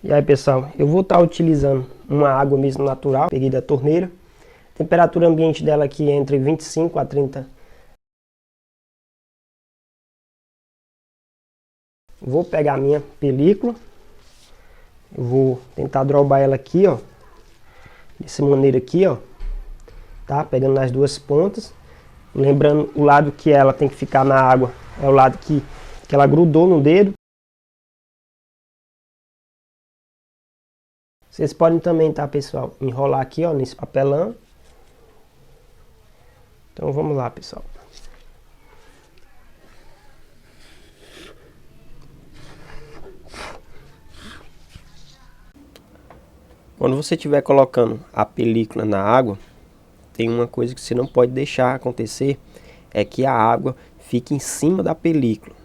E aí pessoal, eu vou estar utilizando uma água mesmo natural, peguei da torneira. Temperatura ambiente dela aqui é entre 25 a 30. Vou pegar a minha película. Eu vou tentar drobar ela aqui, ó. Dessa maneira aqui, ó. Tá? Pegando nas duas pontas. Lembrando, o lado que ela tem que ficar na água é o lado que ela grudou no dedo. Vocês podem também, tá, pessoal, enrolar aqui, ó, nesse papelão. Então vamos lá, pessoal. Quando você estiver colocando a película na água, tem uma coisa que você não pode deixar acontecer, é que a água fique em cima da película.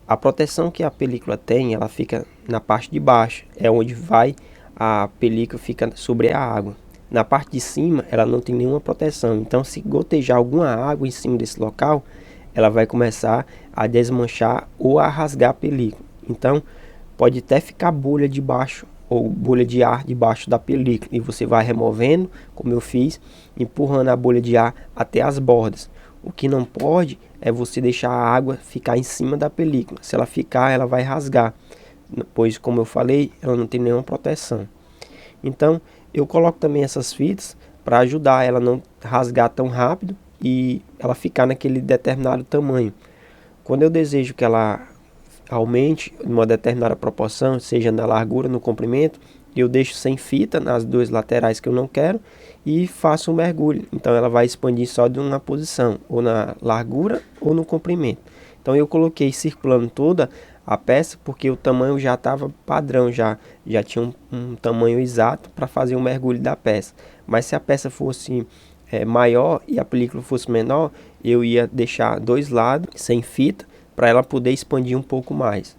A proteção que a película tem, ela fica na parte de baixo, é onde vai a película, fica sobre a água. Na parte de cima, ela não tem nenhuma proteção, então se gotejar alguma água em cima desse local, ela vai começar a desmanchar ou a rasgar a película. Então, pode até ficar bolha debaixo ou bolha de ar debaixo da película, e você vai removendo, como eu fiz, empurrando a bolha de ar até as bordas. O que não pode é você deixar a água ficar em cima da película. Se ela ficar, ela vai rasgar, pois, como eu falei, ela não tem nenhuma proteção. Então, eu coloco também essas fitas para ajudar ela a não rasgar tão rápido e ela ficar naquele determinado tamanho. Quando eu desejo que ela aumente em uma determinada proporção, seja na largura, no comprimento, eu deixo sem fita nas duas laterais que eu não quero e faço um mergulho. Então ela vai expandir só de uma posição, ou na largura ou no comprimento. Então eu coloquei circulando toda a peça porque o tamanho já estava padrão, já tinha um tamanho exato para fazer o mergulho da peça. Mas se a peça fosse maior e a película fosse menor, eu ia deixar dois lados sem fita para ela poder expandir um pouco mais.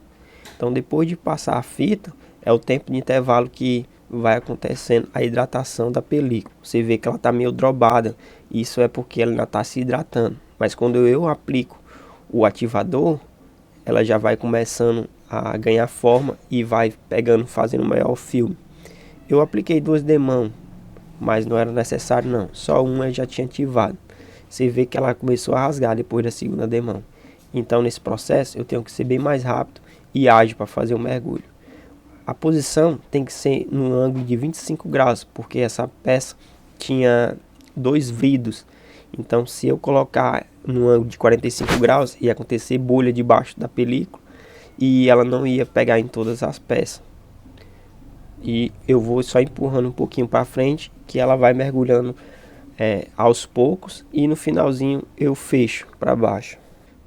Então depois de passar a fita, é o tempo de intervalo que vai acontecendo a hidratação da película. Você vê que ela está meio drobada, isso é porque ela ainda está se hidratando. Mas quando eu aplico o ativador, ela já vai começando a ganhar forma e vai pegando, fazendo maior filme. Eu apliquei duas demãos, mas não era necessário não, só uma eu já tinha ativado. Você vê que ela começou a rasgar depois da segunda demão. Então nesse processo eu tenho que ser bem mais rápido e ágil para fazer o mergulho. A posição tem que ser no ângulo de 25 graus, porque essa peça tinha dois vidros. Então se eu colocar no ângulo de 45 graus, ia acontecer bolha debaixo da película e ela não ia pegar em todas as peças. E eu vou só empurrando um pouquinho para frente, que ela vai mergulhando aos poucos, e no finalzinho eu fecho para baixo.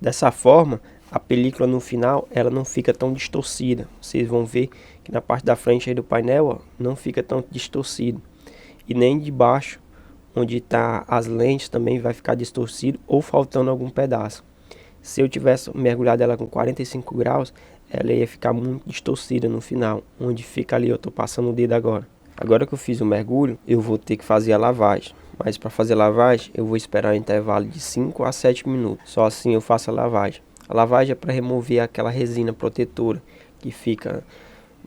Dessa forma, a película no final ela não fica tão distorcida. Vocês vão ver que na parte da frente aí do painel, ó, não fica tão distorcido. E nem de baixo, onde está as lentes, também vai ficar distorcido ou faltando algum pedaço. Se eu tivesse mergulhado ela com 45 graus, ela ia ficar muito distorcida no final, onde fica ali, eu estou passando o dedo agora. Agora que eu fiz o mergulho, eu vou ter que fazer a lavagem. Mas para fazer a lavagem, eu vou esperar um intervalo de 5 a 7 minutos. Só assim eu faço a lavagem. A lavagem é para remover aquela resina protetora que fica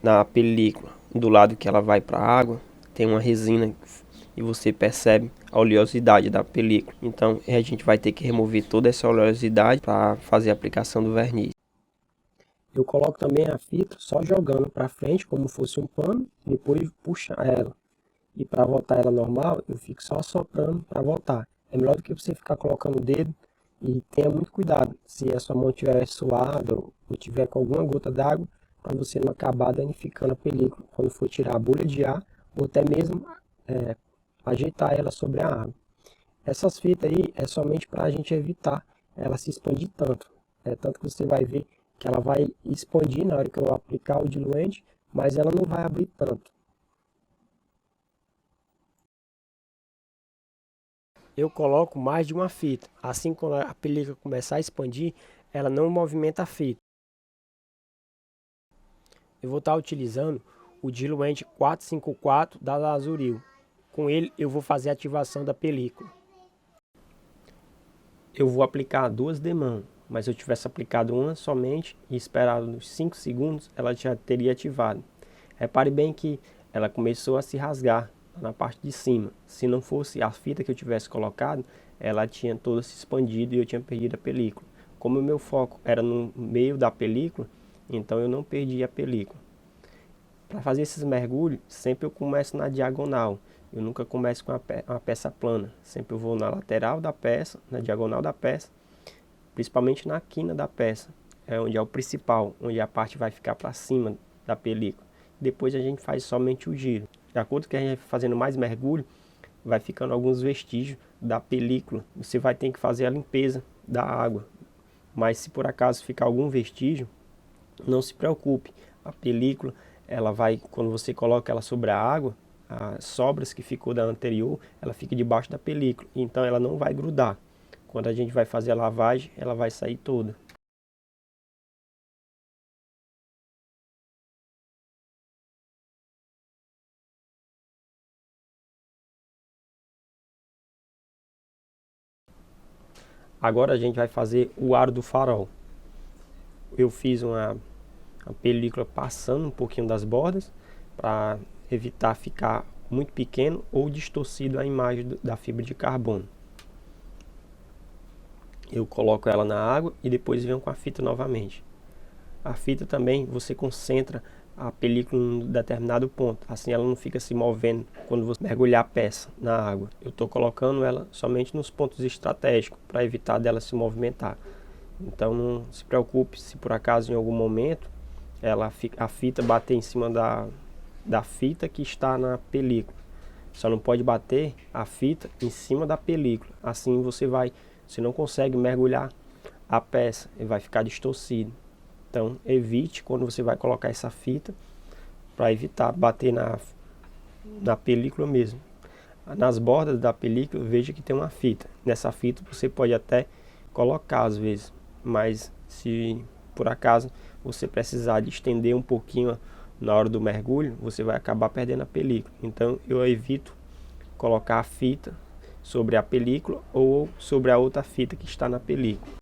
na película. Do lado que ela vai para a água, tem uma resina e você percebe a oleosidade da película. Então a gente vai ter que remover toda essa oleosidade para fazer a aplicação do verniz. Eu coloco também a fita só jogando para frente como fosse um pano, depois puxar ela. E para voltar ela normal, eu fico só soprando para voltar. É melhor do que você ficar colocando o dedo, e tenha muito cuidado se a sua mão estiver suada ou tiver com alguma gota d'água, para você não acabar danificando a película quando for tirar a bolha de ar ou até mesmo ajeitar ela sobre a água. Essas fitas aí é somente para a gente evitar ela se expandir tanto. Tanto que você vai ver que ela vai expandir na hora que eu aplicar o diluente, mas ela não vai abrir tanto. Eu coloco mais de uma fita. Assim, quando a película começar a expandir, ela não movimenta a fita. Eu vou estar utilizando o diluente 454 da Lazuril. Com ele eu vou fazer a ativação da película. Eu vou aplicar duas demãos, mas se eu tivesse aplicado uma somente e esperado uns 5 segundos, ela já teria ativado. Repare bem que ela começou a se rasgar na parte de cima. Se não fosse a fita que eu tivesse colocado, ela tinha toda se expandido e eu tinha perdido a película. Como o meu foco era no meio da película, então eu não perdi a película. Para fazer esses mergulhos, sempre eu começo na diagonal. Eu nunca começo com uma peça plana. Sempre eu vou na lateral da peça, na diagonal da peça, principalmente na quina da peça. É onde é o principal, onde a parte vai ficar para cima da película. Depois a gente faz somente o giro. De acordo com que a gente vai fazendo mais mergulho, vai ficando alguns vestígios da película. Você vai ter que fazer a limpeza da água. Mas se por acaso ficar algum vestígio, não se preocupe. A película, ela vai, quando você coloca ela sobre a água, as sobras que ficou da anterior, ela fica debaixo da película. Então ela não vai grudar. Quando a gente vai fazer a lavagem, ela vai sair toda. Agora a gente vai fazer o aro do farol. Eu fiz uma película passando um pouquinho das bordas para evitar ficar muito pequeno ou distorcido a imagem da fibra de carbono. Eu coloco ela na água e depois venho com a fita novamente. A fita também você concentra a película em um determinado ponto, assim ela não fica se movendo quando você mergulhar a peça na água. Eu estou colocando ela somente nos pontos estratégicos para evitar dela se movimentar. Então não se preocupe se por acaso em algum momento a fita bater em cima da fita que está na película. Só não pode bater a fita em cima da película. Assim você não consegue mergulhar a peça e vai ficar distorcido. Então evite quando você vai colocar essa fita para evitar bater na película mesmo. Nas bordas da película veja que tem uma fita. Nessa fita você pode até colocar às vezes, mas se por acaso você precisar de estender um pouquinho na hora do mergulho, você vai acabar perdendo a película. Então eu evito colocar a fita sobre a película ou sobre a outra fita que está na película.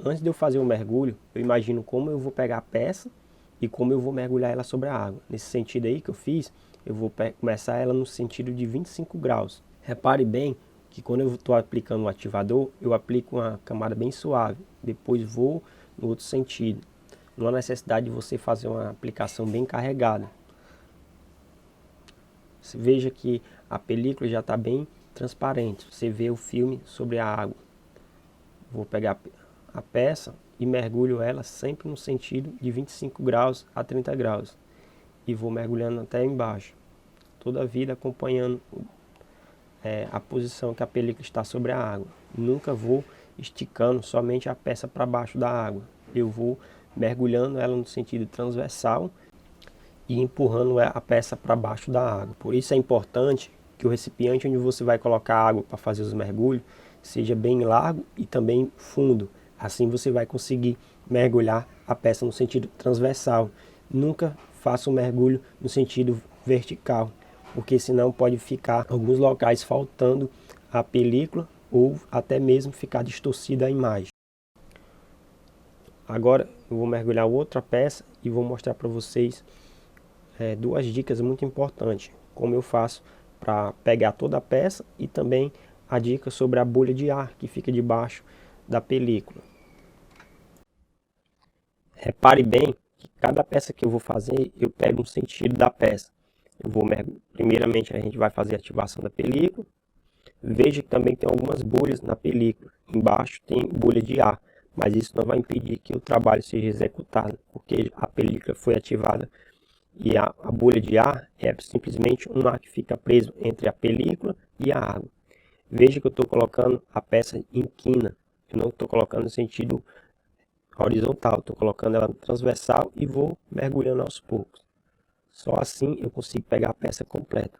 Antes de eu fazer o mergulho, eu imagino como eu vou pegar a peça e como eu vou mergulhar ela sobre a água. Nesse sentido aí que eu fiz, eu vou começar ela no sentido de 25 graus. Repare bem que quando eu estou aplicando o ativador, eu aplico uma camada bem suave. Depois vou no outro sentido. Não há necessidade de você fazer uma aplicação bem carregada. Você veja que a película já está bem transparente. Você vê o filme sobre a água. Vou pegar a peça e mergulho ela sempre no sentido de 25 graus a 30 graus. E vou mergulhando até embaixo. Toda a vida acompanhando a posição que a película está sobre a água. Nunca vou esticando somente a peça para baixo da água. Eu vou mergulhando ela no sentido transversal e empurrando a peça para baixo da água. Por isso é importante que o recipiente onde você vai colocar a água para fazer os mergulhos seja bem largo e também fundo. Assim você vai conseguir mergulhar a peça no sentido transversal. Nunca faça um mergulho no sentido vertical, porque senão pode ficar alguns locais faltando a película ou até mesmo ficar distorcida a imagem. Agora eu vou mergulhar outra peça e vou mostrar para vocês duas dicas muito importantes, como eu faço para pegar toda a peça e também a dica sobre a bolha de ar que fica debaixo da película. Repare bem que cada peça que eu vou fazer, eu pego um sentido da peça. Primeiramente a gente vai fazer a ativação da película. Veja que também tem algumas bolhas na película. Embaixo tem bolha de ar, mas isso não vai impedir que o trabalho seja executado, porque a película foi ativada. E a bolha de ar é simplesmente um ar que fica preso entre a película e a água. Veja que eu estou colocando a peça em quina. Eu não estou colocando no sentido horizontal. Estou colocando ela transversal e vou mergulhando aos poucos. Só assim eu consigo pegar a peça completa.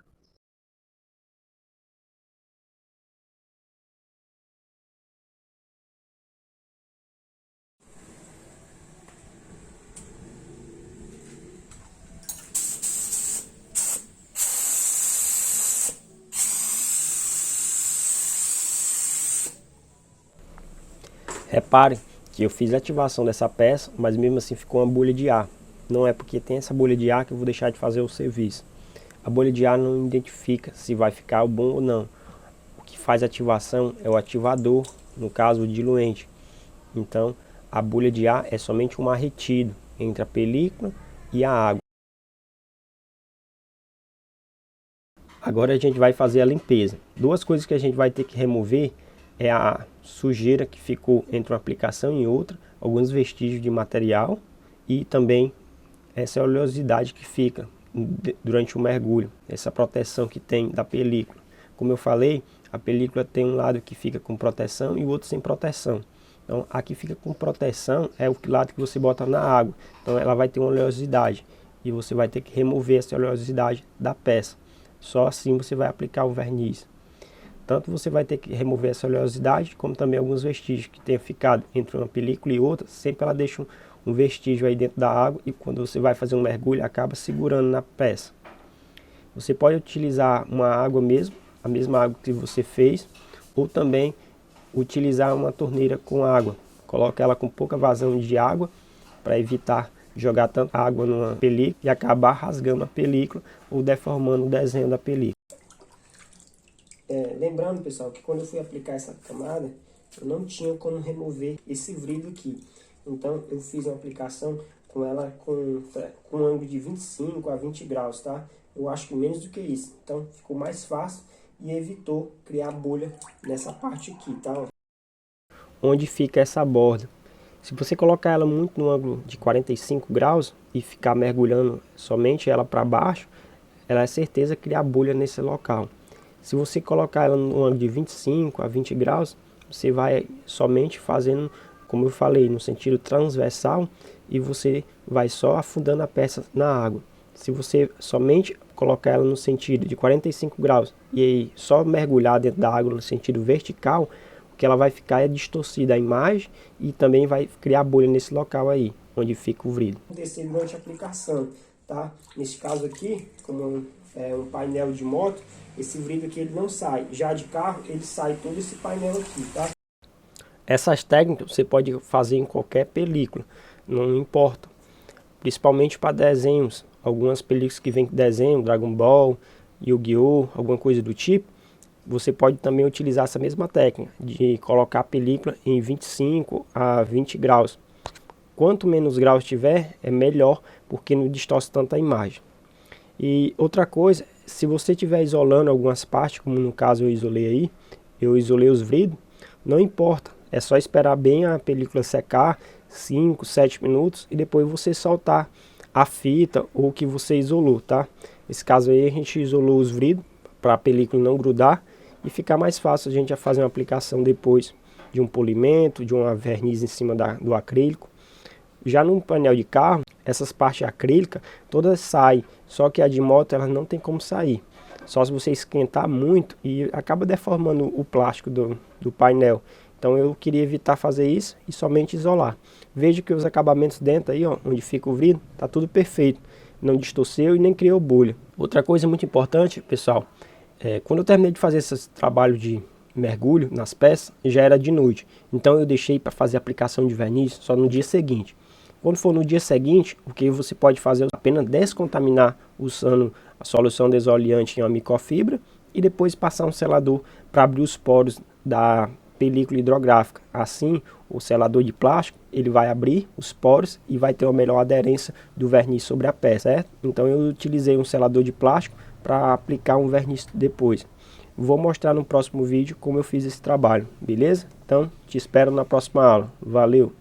Repare que eu fiz a ativação dessa peça, mas mesmo assim ficou uma bolha de ar. Não é porque tem essa bolha de ar que eu vou deixar de fazer o serviço. A bolha de ar não identifica se vai ficar bom ou não. O que faz a ativação é o ativador, no caso o diluente. Então a bolha de ar é somente um ar retido entre a película e a água. Agora a gente vai fazer a limpeza. Duas coisas que a gente vai ter que remover é a sujeira que ficou entre uma aplicação e outra, alguns vestígios de material e também essa oleosidade que fica durante o mergulho, essa proteção que tem da película. Como eu falei, a película tem um lado que fica com proteção e o outro sem proteção. Então aqui fica com proteção é o lado que você bota na água, então ela vai ter uma oleosidade e você vai ter que remover essa oleosidade da peça. Só assim você vai aplicar o verniz. Tanto você vai ter que remover essa oleosidade, como também alguns vestígios que tenham ficado entre uma película e outra. Sempre ela deixa um vestígio aí dentro da água e quando você vai fazer um mergulho acaba segurando na peça. Você pode utilizar uma água mesmo, a mesma água que você fez, ou também utilizar uma torneira com água. Coloca ela com pouca vazão de água para evitar jogar tanta água numa película e acabar rasgando a película ou deformando o desenho da película. Lembrando, pessoal, que quando eu fui aplicar essa camada, eu não tinha como remover esse vidro aqui. Então eu fiz uma aplicação com ela com um ângulo de 25 a 20 graus, tá? Eu acho que menos do que isso. Então ficou mais fácil e evitou criar bolha nessa parte aqui, tá? Onde fica essa borda. Se você colocar ela muito no ângulo de 45 graus e ficar mergulhando somente ela para baixo, ela é certeza criar bolha nesse local. Se você colocar ela no ângulo de 25 a 20 graus, você vai somente fazendo, como eu falei, no sentido transversal e você vai só afundando a peça na água. Se você somente colocar ela no sentido de 45 graus e aí só mergulhar dentro da água no sentido vertical, o que ela vai ficar é distorcida a imagem e também vai criar bolha nesse local aí, onde fica o vidro. Descer durante a aplicação, tá? Nesse caso aqui, como é um painel de moto, esse vidro aqui ele não sai. Já de carro, ele sai todo esse painel aqui, tá? Essas técnicas você pode fazer em qualquer película, não importa. Principalmente para desenhos. Algumas películas que vêm com desenho, Dragon Ball, Yu-Gi-Oh!, alguma coisa do tipo. Você pode também utilizar essa mesma técnica de colocar a película em 25 a 20 graus. Quanto menos graus tiver, é melhor, porque não distorce tanto a imagem. E outra coisa, se você estiver isolando algumas partes, como no caso eu isolei aí, eu isolei os vidros, não importa, é só esperar bem a película secar, 5, 7 minutos, e depois você soltar a fita ou o que você isolou, tá? Nesse caso aí a gente isolou os vidros, para a película não grudar, e ficar mais fácil a gente já fazer uma aplicação depois de um polimento, de uma verniz em cima do acrílico. Já no painel de carro, essas partes acrílicas todas saem, só que a de moto ela não tem como sair. Só se você esquentar muito e acaba deformando o plástico do painel. Então eu queria evitar fazer isso e somente isolar. Veja que os acabamentos dentro aí, ó, onde fica o vidro, tá tudo perfeito. Não distorceu e nem criou bolha. Outra coisa muito importante, pessoal, quando eu terminei de fazer esse trabalho de mergulho nas peças, já era de noite. Então eu deixei para fazer a aplicação de verniz só no dia seguinte. Quando for no dia seguinte, o que você pode fazer é apenas descontaminar usando a solução desoliante em uma microfibra e depois passar um selador para abrir os poros da película hidrográfica. Assim, o selador de plástico ele vai abrir os poros e vai ter uma melhor aderência do verniz sobre a peça, certo? Então eu utilizei um selador de plástico para aplicar um verniz depois. Vou mostrar no próximo vídeo como eu fiz esse trabalho, beleza? Então, te espero na próxima aula. Valeu!